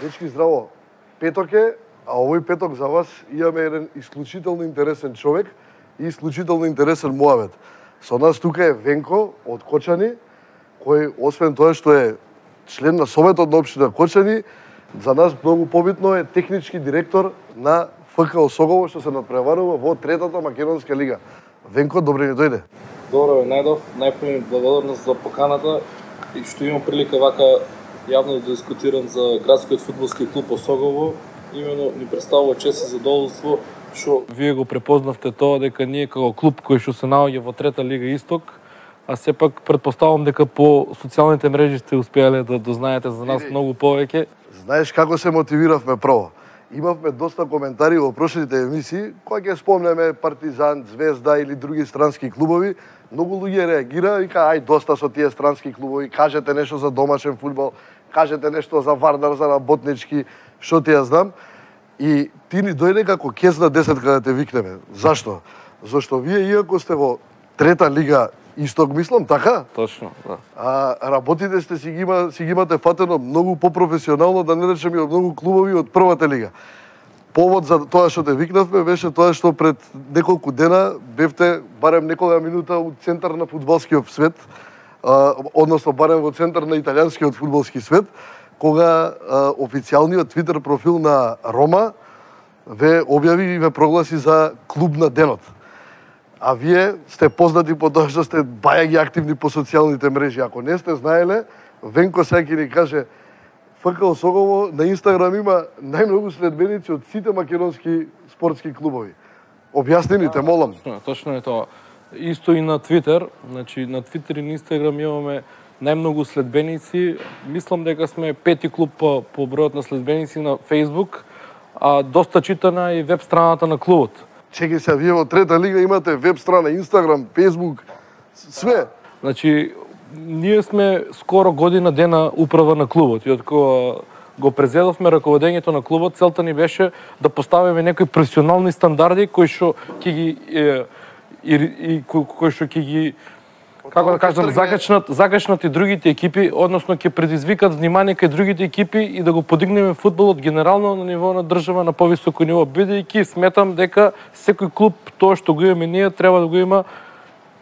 Дечки, здраво. Петок е, а овој петок за вас имаме еден исклучително интересен човек и исклучително интересен муавет. Со нас тука е Венко од Кочани, кој освен тоа што е член на Советот на општина Кочани, за нас многу побитно е технички директор на ФК Осогово, што се надпреварува во третата македонска лига. Венко, добре ни дојде. Добро бе, најдов. Најпрви благодарност за поканата и што имам прилика вака јавно да дискутирам за градскиот фудбалски клуб Осогово. Имено ни представува чест и задоволство што вие го препознавте тоа дека ние како клуб кој што се наоѓа во трета лига Исток, а сепак претпоставам дека по социјалните мрежи сте успеале да дознаете за нас многу повеќе. Знаеш како се мотивиравме прво? Имавме доста коментари во прошлите емисии, кога ќе спомнеме Партизан, Звезда или други странски клубови, многу луѓе реагира и кажа, ај доста со тие странски клубови, кажете нешто за домашен фудбал, кажете нешто за Вардар, за работнички, што ти ја знам. И ти ни дојде како кез на 10 кога те викнеме. Зашто? Зашто вие, иако сте во трета лига Исток, мислам, така? Точно, да. Работите сте си ги имате фатено многу попрофесионално, да не речем и од многу клубови од првата лига. Повод за тоа што те викнавме беше тоа што пред неколку дена бевте барем некоја минута у центар на фудбалскиот свет, односно барем во центар на италијанскиот фудбалски свет, кога официјалниот Твитер профил на Рома ве објави и ве прогласи за клуб на денот. А вие сте познати по тоа што сте бајаги активни по социјалните мрежи. Ако не сте знаеле, Венко сега ќе ни каже, ФК Осогово на Инстаграм има најмногу следбеници од сите македонски спортски клубови. Објасни ни, те молам. Точно е тоа. Исто и на Твитер, значи на Твитер и на Инстаграм имаме најмногу следбеници. Мислам дека сме пети клуб по бројот на следбеници на Фејсбук, а доста читана и веб страната на клубот. Чеки се, вие во трета лига имате веб страна, Инстаграм, Фејсбук, све. Значи, ние сме скоро година дена управа на клубот и од кога го презедовме раководењето на клубот, целта ни беше да поставиме некои професионални стандарди кои што ќе ги како да кажам, закачнат и другите екипи, односно ќе предизвикат внимание кај другите екипи и да го подигнеме фудбалот генерално на ниво на држава на повисоко ниво, бидејќи сметам дека секој клуб тоа што го имаме ние треба да го има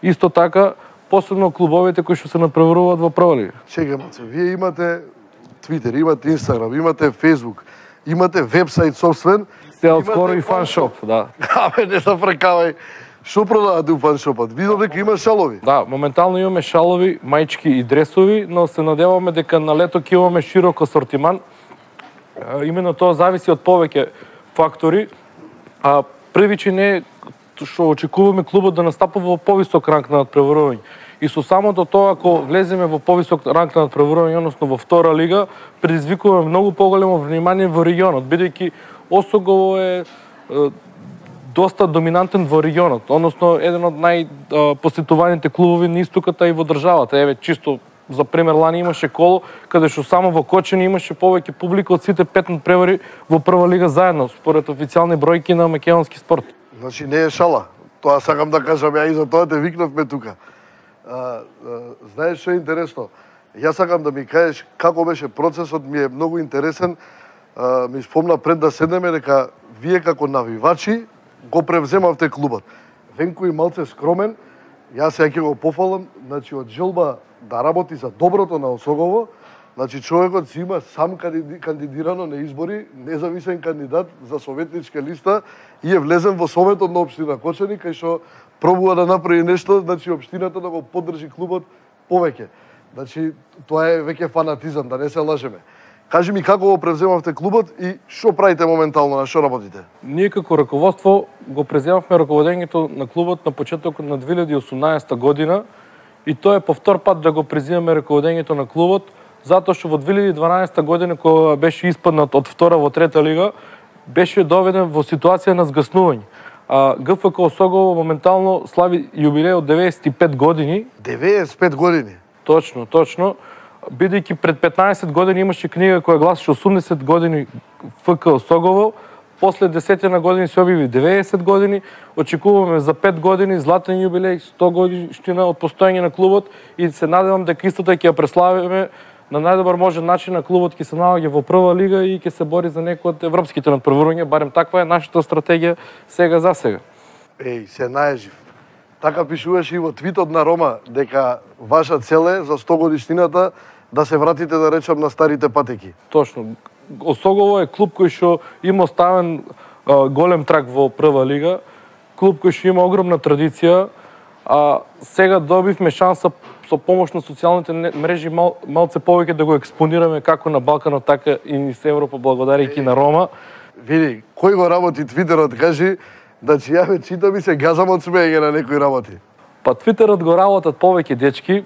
исто така, посебно клубовите кои што се напреваруваат во прва лига. Чекај малце, вие имате Твитер, имате Инстаграм, имате Фејсбук, имате вебсајт собствен, Се одскоро и фаншоп, да. Абе, не запрекавај. Што продавате у фаншопот? Видов дека има шалови? Да, моментално имаме шалови, маички и дресови, но се надеваме дека на лето ќе имаме широк асортиман. Именно тоа зависи од повеќе фактори. Првичен е што очекуваме клубот да настапува во повисок ранг на надпреварување. И со самото тоа, ако влеземе во повисок ранг на надпреварување, односно во втора лига, предизвикуваме многу поголемо внимание во регионот, бидејќи Осогово е доста доминантен во регионот, односно еден од најпосетуваните клубови на истоката и во државата. Еве, чисто за пример, лани имаше коло, каде што само во Кочани имаше повеќе публика од сите 5 надпревари во прва лига заедно, според официјални бројки на македонски спорт. Значи не е шала. Тоа сакам да кажам, ја и за тоа те викнавме тука. Знаеш што е интересно? Јас сакам да ми кажеш како беше процесот, ми е многу интересен. Ми спомна пред да седнеме дека вие како навивачи го превземавте клубот. Венко и малце скромен, јас сега ќе го пофалам, значи од желба да работи за доброто на Осогово, значи човекот си има сам кандидирано на избори, независен кандидат за советничка листа и е влезен во Советот на општина Кочани, кај што пробува да направи нешто, значи општината да го поддржи клубот повеќе. Значи тоа е веќе фанатизам, да не се лажеме. Кажи ми како го превземавте клубот и што правите моментално, на што работите? Ние како раководство го преземавме раководењето на клубот на почетокот на 2018 година и тоа е по втор пат да го преземаме раководењето на клубот, затоа што во 2012 година кога беше испаднат од втора во трета лига, беше доведен во ситуација на згаснување. ГФК Осогово моментално слави јубилеј од 95 години. 95 години? Точно. Бидејќи пред 15 години имаше книга која гласеше 80 години ФК Осогово, после 10 на години се објави 90 години, очекуваме за 5 години златен јубилеј, 100 годишнина од постоење на клубот и се надевам дека истото ќе ја преславиме на најдобар можен начин на клубот ќе се наоѓа во прва лига и ќе се бори за некој од европските надпреварувања, барем таква е нашата стратегија сега за сега. Еј, се наежив. Така пишуваше и во твитот на Рома, дека ваша цел е за 100 годишнината да се вратите, да речам, на старите патеки. Точно. Осогово е клуб кој што има оставен голем трак во прва лига, клуб кој што има огромна традиција, а сега добивме шанса со помош на социјалните мрежи малце повеќе да го експонираме како на Балканот, така и низ Европа, благодарејќи на Рома. Види, кој го работи Твитерот, кажи, да че ја ве читам и се газам од смеење на некои работи. Па Твитерот го работат повеќе дечки.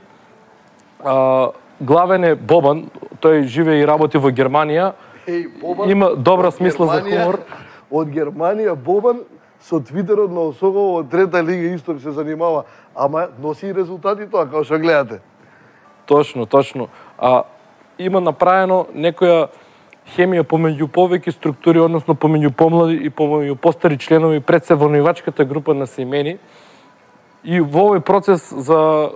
Главен е Бобан, тој живее и работи во Германија. Бобан, има добра смисла за хумор. Од Германија Бобан со Твитерот на Осогово од трета лига исто се занимава, ама носи и резултати тоа, како што гледате. Точно. Има направено некоја хемија помеѓу повеќе структури, односно помеѓу помлади и помеѓу постари членови пред се во наивачката група на семени. И во овој процес за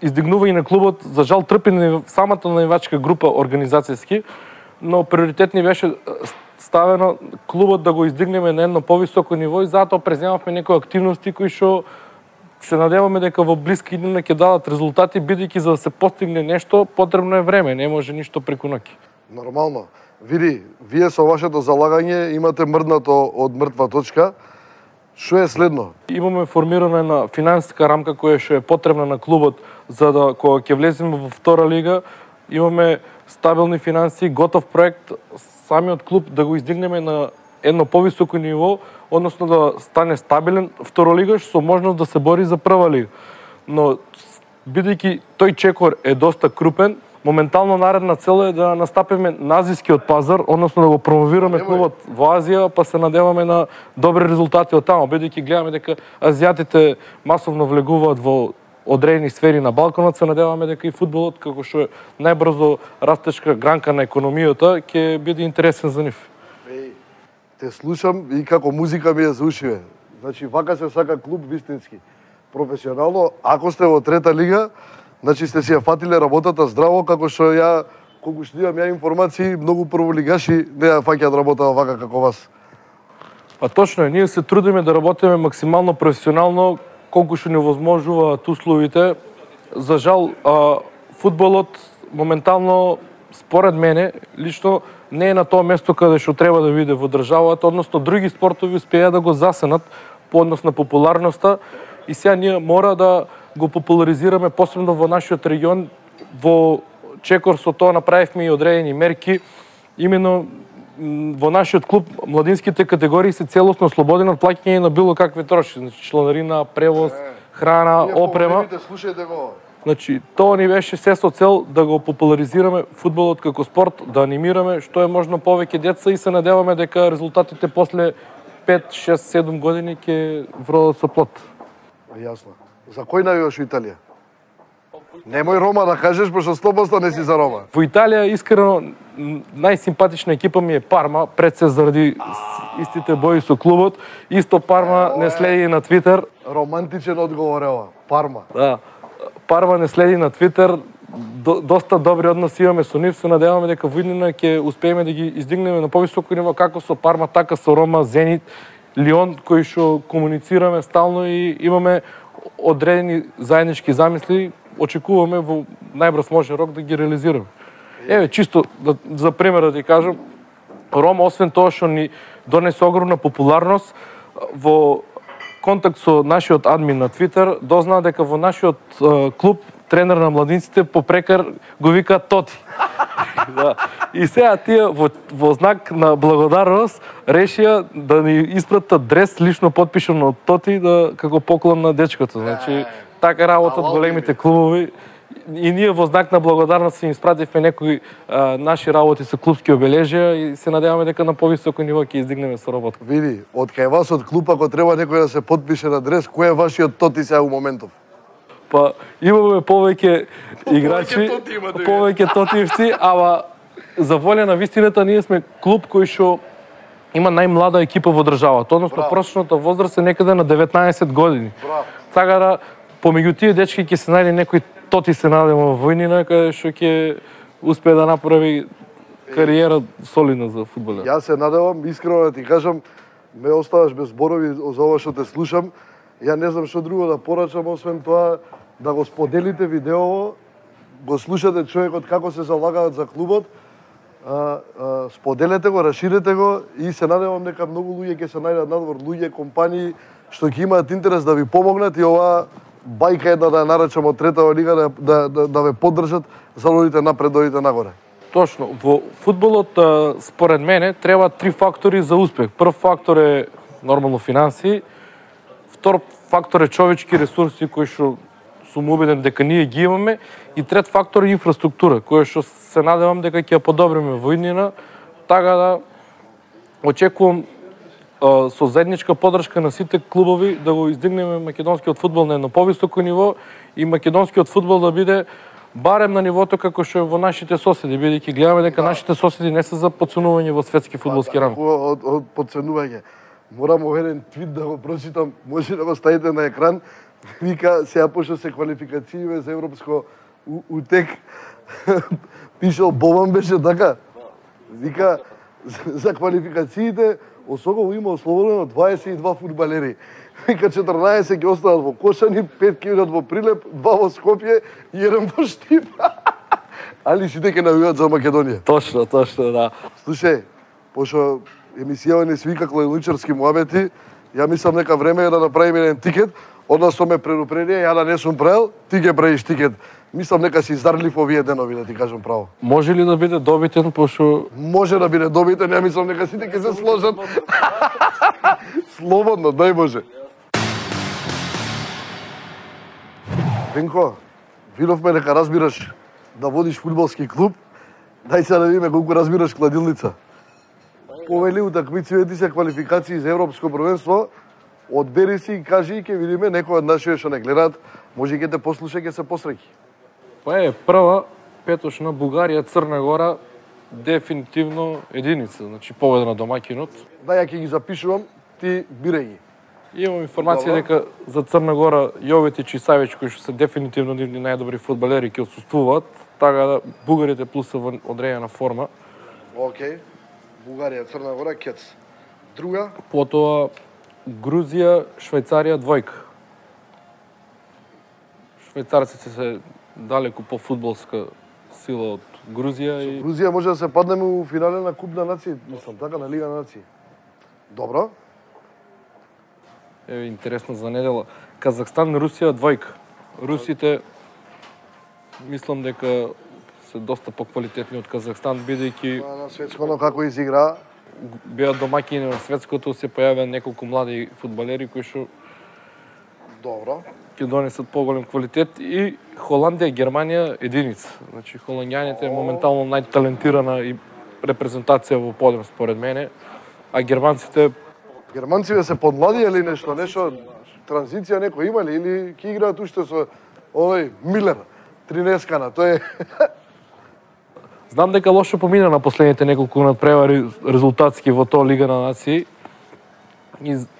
издигнување на клубот, за жал трпи на самата наивачка група организацијски, но приоритет ни беше ставено клубот да го издигнеме на едно повисоко ниво и затоа преземавме некои активности кои што се надеваме дека во блиски иднина ќе дадат резултати, бидејќи за да се постигне нешто потребно е време, не може ништо преку ноќ. Нормално. Види, вие со вашето залагање имате мрднато од мртва точка. Што е следно? Имаме формирана една финансиска рамка која што е потребна на клубот за да кога ќе влеземе во втора лига, имаме стабилни финансии, готов проект, самиот клуб да го издигнеме на едно повисоко ниво, односно да стане стабилен второлигаш со можност да се бори за прва лига. Но бидејќи тој чекор е доста крупен, моментално наредна цел е да настапиме на азијскиот пазар, односно да го промовираме клубот во Азија, па се надеваме на добри резултати од таму, бидејќи гледаме дека азијатите масовно влегуваат во одредени сфери на Балканот, се надеваме дека и фудбалот, како што е најбрзо растечка гранка на економијата, ќе биде интересен за нив. Те слушам и како музика ми е за ушиве. Значи, вака се сака клуб вистински. Професионално, ако сте во трета лига, значи сте си ја фатиле работата здраво, како што ја, колку што имам ја информации, многу прволигаши не ја фаќаат работа вака како вас. Па точно е, ние се трудиме да работиме максимално професионално, колку што ни возможуваат условите. За жал, фудбалот моментално, според мене, лично не е на тоа место каде што треба да биде во државата, односно други спортови успеа да го засенат по однос на популарноста и сега ние мора да го популаризираме посебно во нашиот регион. Во чекор со тоа направивме и одредени мерки. Именно во нашиот клуб младинските категории се целосно ослободени од плаќање на било какви трошоци, значи членарина, превоз, храна, опрема. Слушајте го. Значи, тоа ни беше се со цел да го популаризираме фудбалот како спорт, да анимираме што е можно повеќе деца и се надеваме дека резултатите после 5, 6, 7 години ќе вродат со плод. Јасно. За кој навиваш во Италија? Немој Рома да кажеш, пошто 100% не си за Рома. Во Италија, искрено, најсимпатична екипа ми е Парма, пред се заради истите бои со клубот. Исто Парма не следи на Твитер. Романтичен одговор е ова. Парма. Да. Парма не следи на Твитер. Доста добри односи имаме со нив. Се надеваме дека во иднина ќе успееме да ги издигнеме на повисоко ниво, како со Парма, така со Рома, Зенит, Лион, кои што комуницираме стално и имаме одредени заеднички замисли. Очекуваме во најбрз можен рок да ги реализираме. Еве, чисто за пример да ти кажам, Рома, освен тоа што ни донесе огромна популарност, во контакт со нашиот админ на Твитер, дознаа дека во нашиот клуб тренер на младинците попрекар го викаат Тоти. Да. И сега тие во знак на благодарност решија да ни испратат дрес лично подпишан од Тоти како поклон на дечкото. Значи, така работат големите клубови. И ние во знак на благодарност им испративме некои наши работи со клубски обележја и се надеваме дека на повисоко ниво ќе издигнеме со работа. Види, од кај вас од клуб, ако треба некој да се подпише на дрес, кој е вашиот Тоти сега у моментов? Па имаме повеќе играчи, повеќе тотиевци, ама за волја на вистината ние сме клуб кој што има најмлада екипа во државата, односно просечната возраст е некаде на 19 години. Така да помеѓу тие дечки ќе се најде некој Тоти се надевам во војнина, каде што ќе успее да направи кариера солидна за фудбалер. Јас се надевам, искрено да ти кажам, ме оставаш без зборови за ова што те слушам. Ја не знам што друго да порачам, освен тоа да го споделите видеово, го слушате човекот како се залагаат за клубот, споделете го, раширете го и се надевам дека многу луѓе ќе се најдат надвор, луѓе, компании што ќе имаат интерес да ви помогнат и оваа бајка една да ја наречам од третава лига да ве поддржат за да одите напред, да одите нагоре. Точно. Во фудбалот, според мене, треба 3 фактори за успех. Прв фактор е нормално финанси, втор фактор е човечки ресурси кои што сум убеден дека ние ги имаме и трет фактор е инфраструктура, која што се надевам дека ќе ја подобриме во иднина, така да очекувам со заедничка поддршка на сите клубови да го издигнеме македонскиот фудбал на едно повисоко ниво и македонскиот фудбал да биде барем на нивото како што е во нашите соседи, бидејќи гледаме дека нашите соседи не се за подценување во светски фудбалски ранг. Од подценување. Морам еден твит да го прочитам, може да го ставите на екран. Вика, сега пошто се квалификацииве за европско утек, пишал Бобан беше така. Вика, за квалификациите Осогово има ослободено 22 фудбалери. Вика 14 ќе останат во Кошани, 5 ќе идат во Прилеп, 2 во Скопје и 1 во Штип. Али сите ќе навиваат за Македонија. Точно, да. Слушај, пошто емисијава не свика кланичарски муабети, ја мислам нека време е да направиме еден тикет, односно ме предупредија, ја да не сум правил, ти ќе правиш тикет. Мислам нека си издржлив овие денови, да ти кажам право. Може ли да биде добитен, пошто... Може да биде добитен, ја мислам нека сите ќе се сложат. Слободно, дај може. Венко, видовме дека разбираш да водиш фудбалски клуб, дај се да видиме колку разбираш кладилница. Повели утакмици, ти се квалификации за европско првенство, одбери си и кажи и ќе видиме некој од нашите што не гледаат, може ќе те послуша, ќе се посреќи. Па е прва петошна Бугарија, Црна Гора, дефинитивно единица, значи победа на домаќинот. Да, ја ќе ги запишувам, ти бирај ги. Имам информација дека за Црна Гора Јоветич и Савич, кои што се дефинитивно нивни најдобри фудбалери, ќе отсуствуваат, така да бугарите плюс се во одредена форма. Океј. Бугарија, Црна Гора, кец. Друга? Потоа Грузија, Швајцарија, двојка. Швајцарците се далеку по фудбалска сила од Грузија и... Грузија може да се паднеме у финале на Куп на нации, мислам, така, на Лига на нации. Добро. Еве, интересно за недела. Казахстан, Русија, двојка. Русите, мислам дека се доста поквалитетни од Казахстан, бидејќи... На светското како изигра. Беа домаќини на светското, се појавија неколку млади фудбалери кои што... Добро. Ќе донесат поголем квалитет и Холандија, Германија единица. Значи холанѓаните е моментално најталентирана и репрезентација во подем според мене, а германците... Германците се подмлади или нешто транзиција некој има ли или ќе играат уште со овој Милер, 13-кана, тој е... Знам дека лошо помина на последните неколку надпревари резултатски во тоа Лига на нации.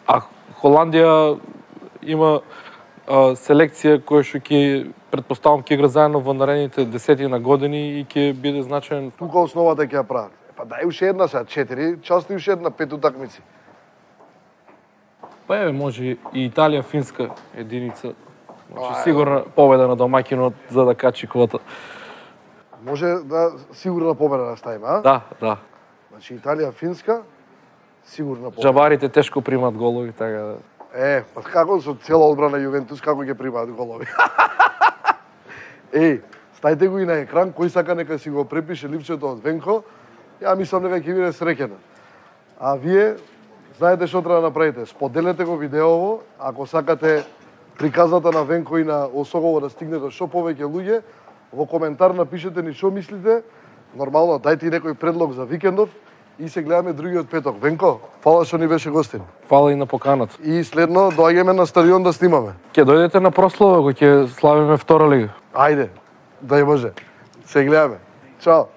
А Холандија има селекција која што ќе претпоставам ќе игра заедно во наредните десетина години и ќе биде значаен. Тука основата ќе ја прават. Па дај уште една сега, 4, части уште една, 5 утакмици. Па еве може и Италија, Финска единица. Значи сигурна победа на домаќинот за да качи квота. Може да сигурна победа да ставиме, а? Да. Значи Италија, Финска, сигурна победа. Джабарите тешко примат голови, така да... Па како со цела одбрана Јувентус, како ќе примаат голови? Стајте го и на екран, кој сака нека си го препише ливчето од Венко, ја мислам дека ќе биде среќен. А вие, знаете што треба да направите, споделете го видеово, ако сакате приказната на Венко и на Осогово да стигне до што повеќе луѓе, во коментар напишете ни што мислите, нормално дајте и некој предлог за викендов, и се гледаме другиот петок. Венко, фала што ни беше гостин. Фала и на поканата. И следно доаѓаме на стадион да снимаме. Ќе дојдете на прослава кога ќе славиме втора лига. Ајде, дај може. Се гледаме. Чао.